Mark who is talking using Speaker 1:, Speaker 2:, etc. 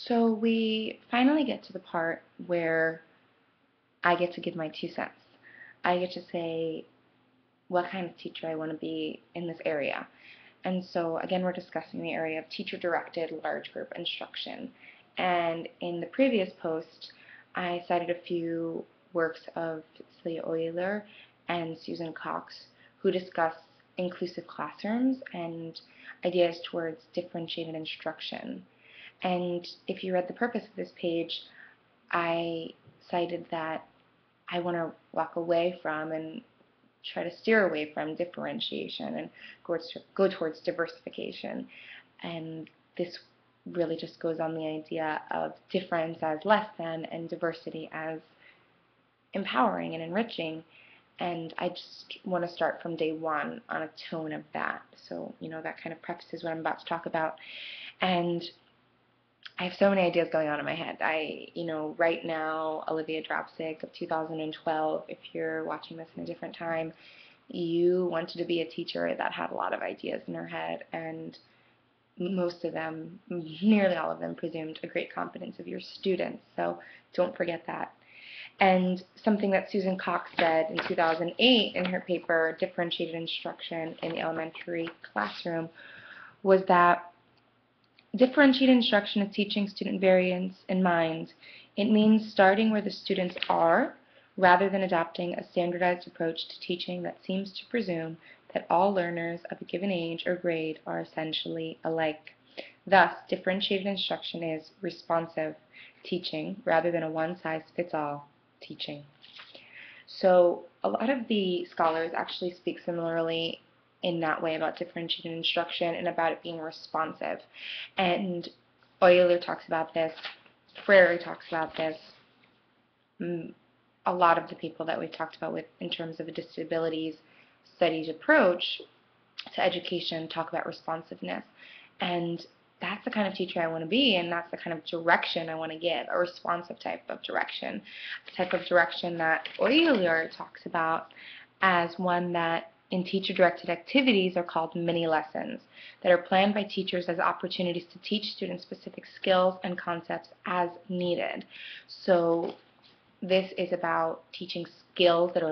Speaker 1: So we finally get to the part where I get to give my 2 cents. I get to say what kind of teacher I want to be in this area. And so again, we're discussing the area of teacher-directed large group instruction. And in the previous post, I cited a few works of Celia Euler and Susan Cox, who discuss inclusive classrooms and ideas towards differentiated instruction. And if you read the purpose of this page, I cited that I want to walk away from and try to steer away from differentiation and go towards diversification. And this really just goes on the idea of difference as less than and diversity as empowering and enriching. And I just want to start from day one on a tone of that. So, that kind of prefaces what I'm about to talk about. And I have so many ideas going on in my head. Right now, Olivia Dropsic of 2012, if you're watching this in a different time, you wanted to be a teacher that had a lot of ideas in her head, and most of them, nearly all of them, presumed a great competence of your students. So don't forget that. And something that Susan Cox said in 2008 in her paper, Differentiated Instruction in the Elementary Classroom, was that differentiated instruction is teaching student variance in mind. It means starting where the students are rather than adopting a standardized approach to teaching that seems to presume that all learners of a given age or grade are essentially alike. Thus, differentiated instruction is responsive teaching rather than a one-size-fits-all teaching. So a lot of the scholars actually speak similarly in that way about differentiated instruction and about it being responsive. And Euler talks about this, Freire talks about this, a lot of the people that we've talked about with in terms of a disabilities studies approach to education talk about responsiveness. And that's the kind of teacher I want to be, and that's the kind of direction I want to give, a responsive type of direction, a type of direction that Euler talks about as one that in teacher-directed activities are called mini-lessons that are planned by teachers as opportunities to teach students specific skills and concepts as needed. So this is about teaching skills that are